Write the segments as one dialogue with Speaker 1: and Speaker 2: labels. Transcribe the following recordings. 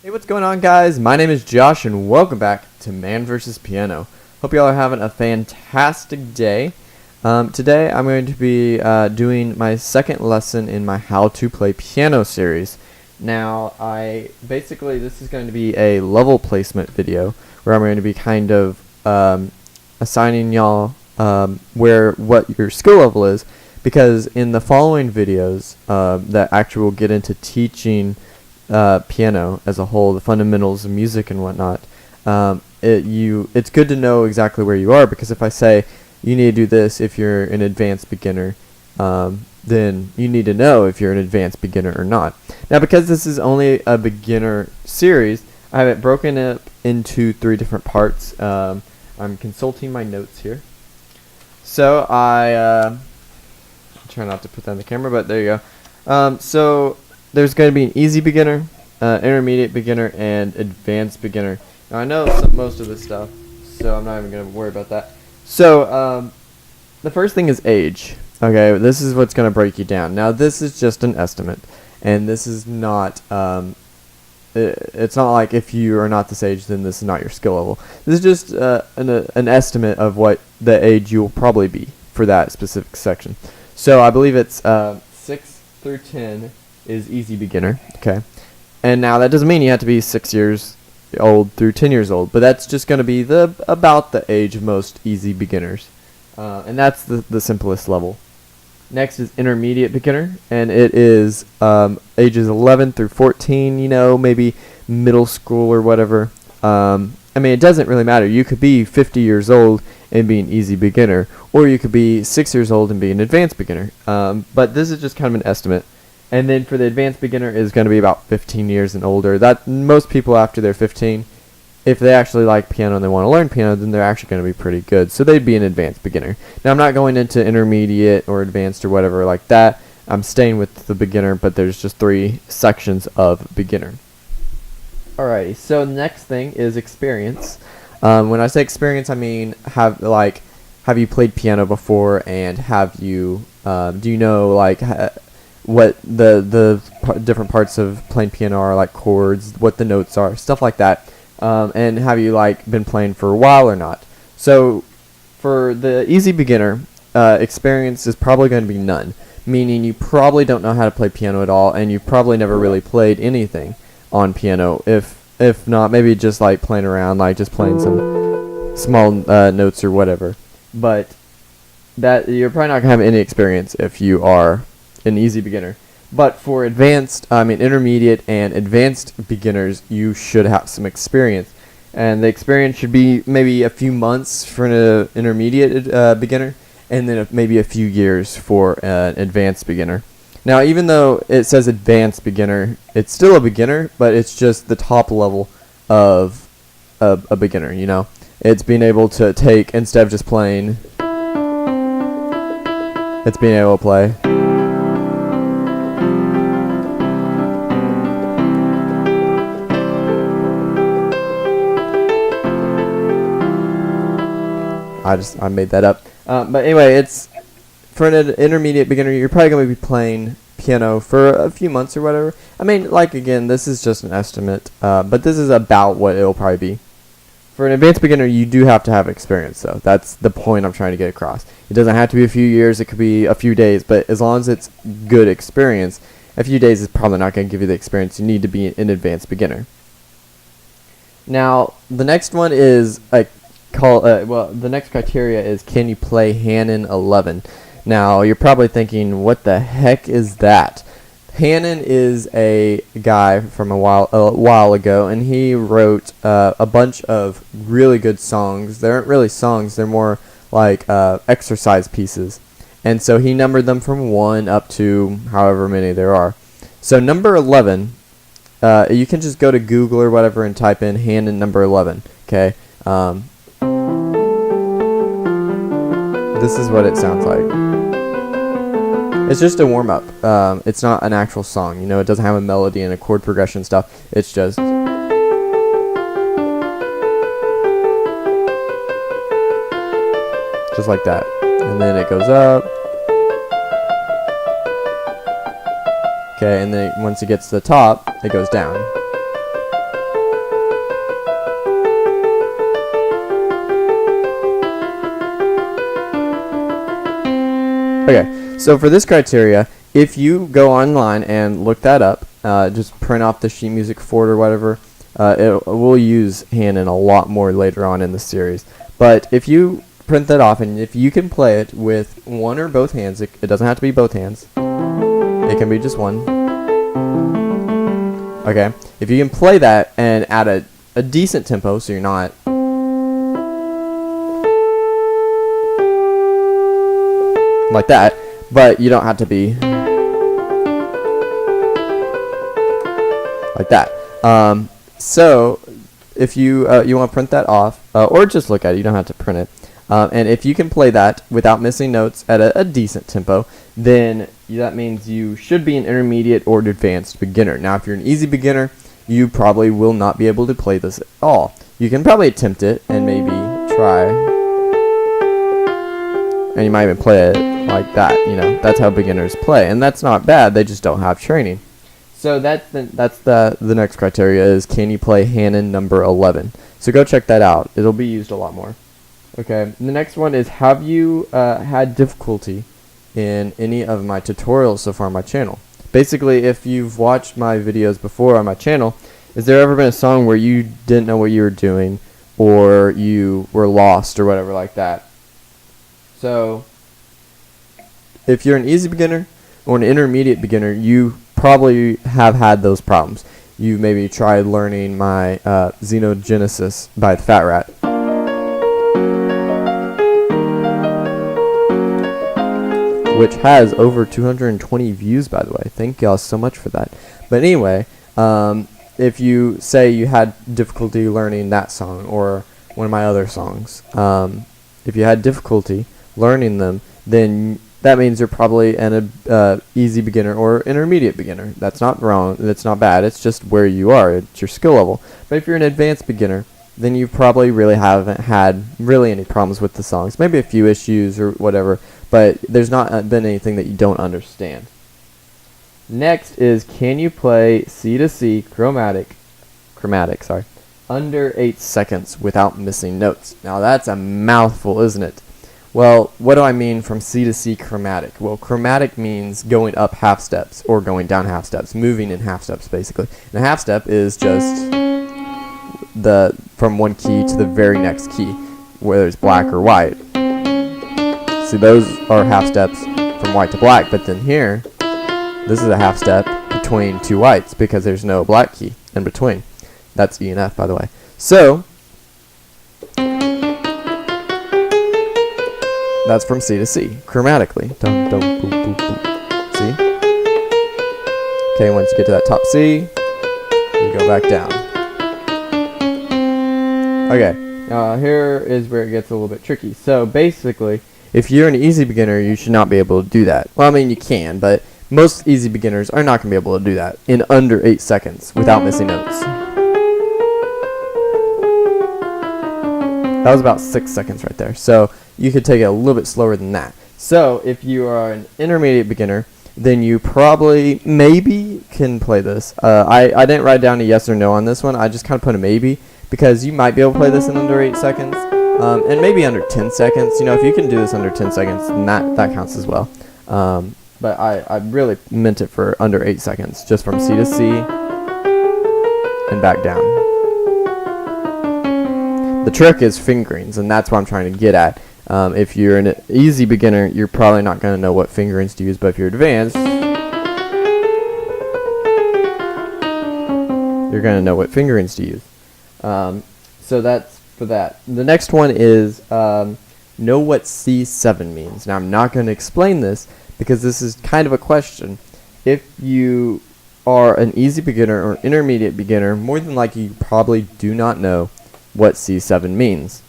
Speaker 1: Hey, what's going on, guys? My name is Josh and welcome back to Man vs. Piano. Hope y'all are having a fantastic day. Today I'm going to be doing my second lesson in my How to Play Piano series. Now, this is going to be a level placement video where I'm going to be kind of assigning y'all what your skill level is, because in the following videos that actually will get into teaching piano as a whole, the fundamentals of music and whatnot, it's good to know exactly where you are, because if I say you need to do this if you're an advanced beginner, then you need to know if you're an advanced beginner or not. Now, because this is only a beginner series, I have it broken up into 3 different parts. I'm consulting my notes here. So I try not to put that on the camera, but there you go. So there's going to be an easy beginner, intermediate beginner, and advanced beginner. Now, I know most of this stuff, so I'm not even going to worry about that. So the first thing is age. Okay, this is what's going to break you down. Now, this is just an estimate, and this is not it's not like if you are not this age, then this is not your skill level. This is just an estimate of what the age you will probably be for that specific section. So I believe it's 6 through 10 is easy beginner. Okay, and now that doesn't mean you have to be 6 years old through 10 years old, but that's just going to be about the age of most easy beginners, and that's the simplest level. Next is intermediate beginner, and it is ages 11 through 14, maybe middle school or whatever. I mean, it doesn't really matter. You could be 50 years old and be an easy beginner, or you could be 6 years old and be an advanced beginner. But this is just kind of an estimate. And then for the advanced beginner is going to be about 15 years and older. That most people after they're 15, if they actually like piano and they want to learn piano, then they're actually going to be pretty good. So they'd be an advanced beginner. Now, I'm not going into intermediate or advanced or whatever like that. I'm staying with the beginner, but there's just 3 sections of beginner. Alrighty, so next thing is experience. When I say experience, I mean have you played piano before, and do you know what the different parts of playing piano are, like chords, what the notes are, stuff like that. And have you been playing for a while or not? So for the easy beginner, experience is probably going to be none, meaning you probably don't know how to play piano at all, and you've probably never really played anything on piano. If not, maybe just playing around, just playing some small notes or whatever. But that you're probably not gonna have any experience if you are an easy beginner. But for intermediate and advanced beginners, you should have some experience, and the experience should be maybe a few months for an intermediate beginner, and then maybe a few years for an advanced beginner. Now, even though it says advanced beginner, it's still a beginner, but it's just the top level of a beginner. It's being able to take, instead of just playing, it's being able to play. I made that up. But anyway, it's for an intermediate beginner, you're probably going to be playing piano for a few months or whatever. I mean, again, this is just an estimate, but this is about what it'll probably be. For an advanced beginner, you do have to have experience, though. That's the point I'm trying to get across. It doesn't have to be a few years, it could be a few days, but as long as it's good experience, a few days is probably not going to give you the experience you need to be an advanced beginner. Now, the next one is the next criteria is, can you play Hanon 11? Now, you're probably thinking, what the heck is that? Hanon is a guy from a while ago, and he wrote a bunch of really good songs. They aren't really songs, they're more like exercise pieces. And so he numbered them from 1 up to however many there are. So number 11, you can just go to Google or whatever and type in Hanon number 11, okay? This is what it sounds like. It's just a warm-up. It's not an actual song. It doesn't have a melody and a chord progression stuff. It's just like that. And then it goes up. Okay, and then once it gets to the top, it goes down. Okay, so for this criteria, if you go online and look that up, just print off the sheet music for it or whatever, we'll use Hanon a lot more later on in the series. But if you print that off and if you can play it with one or both hands, it doesn't have to be both hands, it can be just one. Okay, if you can play that and at a decent tempo, so you're not like that, but you don't have to be like that. So if you want to print that off, or just look at it, you don't have to print it. And if you can play that without missing notes at a decent tempo, then that means you should be an intermediate or advanced beginner. Now, if you're an easy beginner, you probably will not be able to play this at all. You can probably attempt it and maybe try, and you might even play it like that. That's how beginners play, and that's not bad. They just don't have training. So that's the next criteria is, can you play Hanon number 11? So go check that out. It'll be used a lot more. Okay, the next one is, have you had difficulty in any of my tutorials so far on my channel? Basically, if you've watched my videos before on my channel, has there ever been a song where you didn't know what you were doing, or you were lost or whatever like that? So if you're an easy beginner or an intermediate beginner, you probably have had those problems. You maybe tried learning my Xenogenesis by the Fat Rat. Which has over 220 views, by the way. Thank y'all so much for that. But anyway, if you say you had difficulty learning that song or one of my other songs, if you had difficulty learning them, then that means you're probably an easy beginner or intermediate beginner. That's not wrong. That's not bad. It's just where you are. It's your skill level. But if you're an advanced beginner, then you probably really haven't had really any problems with the songs. Maybe a few issues or whatever, but there's not been anything that you don't understand. Next is, can you play C to C chromatic, under 8 seconds without missing notes? Now that's a mouthful, isn't it? Well, what do I mean from C to C chromatic? Well, chromatic means going up half steps or going down half steps, moving in half steps basically. And a half step is just from one key to the very next key, whether it's black or white. See, those are half steps from white to black, but then here, this is a half step between two whites because there's no black key in between. That's E and F, by the way. So that's from C to C, chromatically. Dum, dum, boop, boop, boop. See? Okay, once you get to that top C, you go back down. Okay, here is where it gets a little bit tricky. So basically, if you're an easy beginner, you should not be able to do that. Well, I mean, you can, but most easy beginners are not going to be able to do that in under 8 seconds without missing notes. That was about 6 seconds right there. So you could take it a little bit slower than that. So if you are an intermediate beginner, then you probably maybe can play this. I didn't write down a yes or no on this one. I just kind of put a maybe, because you might be able to play this in under 8 seconds. And maybe under 10 seconds. If you can do this under 10 seconds, then that counts as well. But I really meant it for under 8 seconds, just from C to C and back down. The trick is fingerings, and that's what I'm trying to get at. If you're an easy beginner, you're probably not going to know what fingerings to use, but if you're advanced, you're going to know what fingerings to use. So that's for that. The next one is know what C7 means. Now, I'm not going to explain this because this is kind of a question. If you are an easy beginner or intermediate beginner, more than likely you probably do not know what C7 means.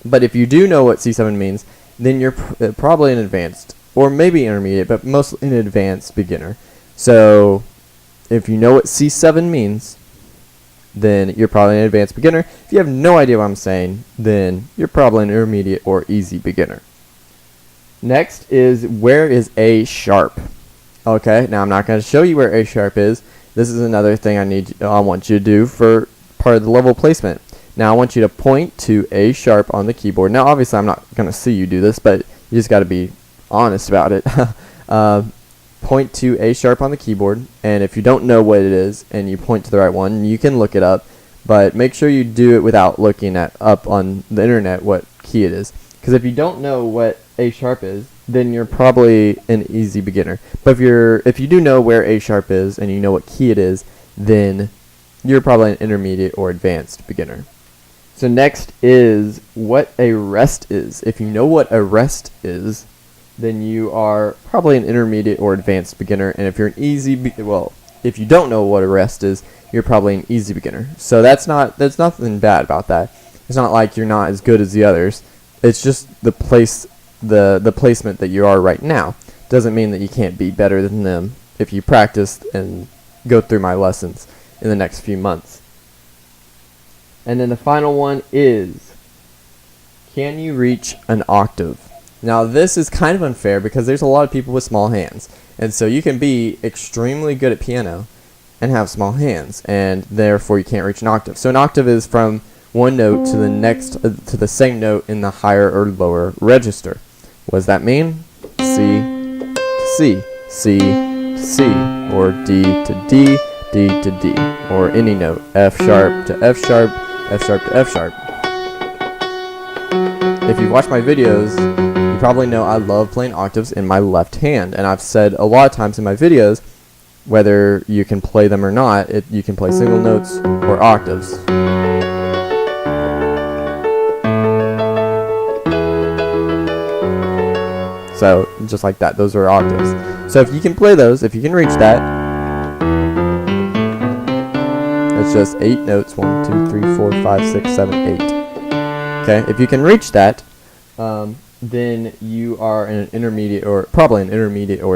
Speaker 1: But if you do know what C7 means, then you're probably an advanced, or maybe intermediate, but mostly an advanced beginner. So if you know what C7 means, then you're probably an advanced beginner. If you have no idea what I'm saying, then you're probably an intermediate or easy beginner. Next is, where is A sharp? Okay, now I'm not going to show you where A sharp is. This is another thing I want you to do for part of the level placement. Now I want you to point to A sharp on the keyboard. Now obviously I'm not going to see you do this, but you just got to be honest about it. Point to A sharp on the keyboard, and if you don't know what it is and you point to the right one, you can look it up, but make sure you do it without looking up on the internet what key it is, because if you don't know what A sharp is, then you're probably an easy beginner. But if you do know where A sharp is and you know what key it is, then you're probably an intermediate or advanced beginner. So next is what a rest is. If you know what a rest is, then you are probably an intermediate or advanced beginner. And if you're an if you don't know what a rest is, you're probably an easy beginner. So that's nothing bad about that. It's not like you're not as good as the others. It's just the placement that you are right now. Doesn't mean that you can't be better than them if you practice and go through my lessons in the next few months. And then the final one is, can you reach an octave? Now this is kind of unfair because there's a lot of people with small hands, and so you can be extremely good at piano and have small hands, and therefore you can't reach an octave. So an octave is from one note to the next to the same note in the higher or lower register. What does that mean? C to C, C to C, or D to D, D to D, or any note, F sharp to F sharp, F sharp to F sharp. If you watch my videos, you probably know I love playing octaves in my left hand, and I've said a lot of times in my videos, whether you can play them or not, you can play single notes or octaves. So, just like that, those are octaves. So if you can play those, if you can reach that, it's just 8 notes, 1, 2, 3, 4, 5, 6, 7, 8. Okay, if you can reach that, then you are an intermediate or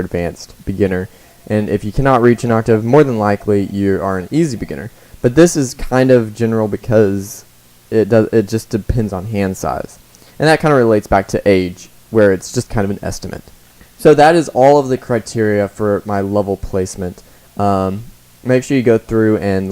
Speaker 1: advanced beginner. And if you cannot reach an octave, more than likely you are an easy beginner. But this is kind of general because it just depends on hand size. And that kind of relates back to age, where it's just kind of an estimate. So that is all of the criteria for my level placement. Make sure you go through and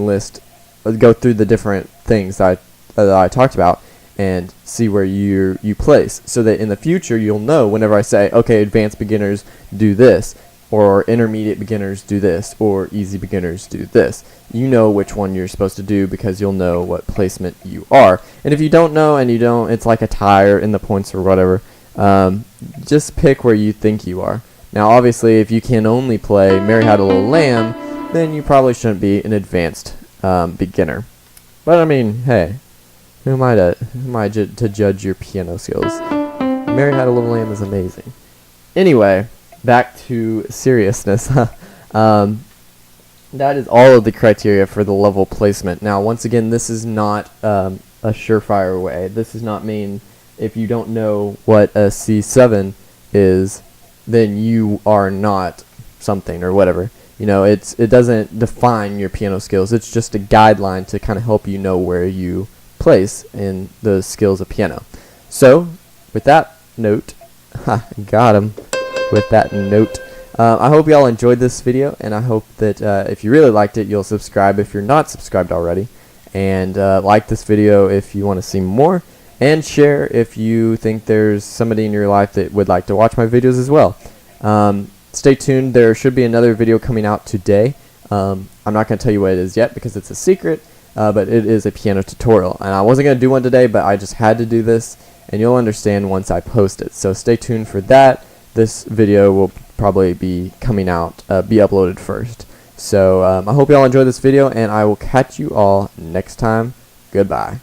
Speaker 1: go through the different things that I talked about and see where you place, so that in the future you'll know whenever I say, okay, advanced beginners do this, or intermediate beginners do this, or easy beginners do this. You know which one you're supposed to do because you'll know what placement you are. And if you don't know and it's like a tie in the points or whatever, just pick where you think you are. Now obviously if you can only play Mary Had a Little Lamb, then you probably shouldn't be an advanced beginner. But I mean, hey, who am I to judge your piano skills? Mary Had a Little Lamb is amazing. Anyway, back to seriousness. That is all of the criteria for the level placement. Now, once again, this is not a surefire way. This does not mean if you don't know what a C7 is, then you are not something or whatever. You know, it doesn't define your piano skills. It's just a guideline to kind of help you know where you place in the skills of piano. So, with that note, got him. With that note, I hope you all enjoyed this video, and I hope that if you really liked it, you'll subscribe if you're not subscribed already, and like this video if you want to see more, and share if you think there's somebody in your life that would like to watch my videos as well. Stay tuned. There should be another video coming out today. I'm not going to tell you what it is yet because it's a secret, but it is a piano tutorial, and I wasn't going to do one today, but I just had to do this, and you'll understand once I post it. So stay tuned for that. This video will probably be coming out, be uploaded first. So I hope you all enjoyed this video, and I will catch you all next time. Goodbye.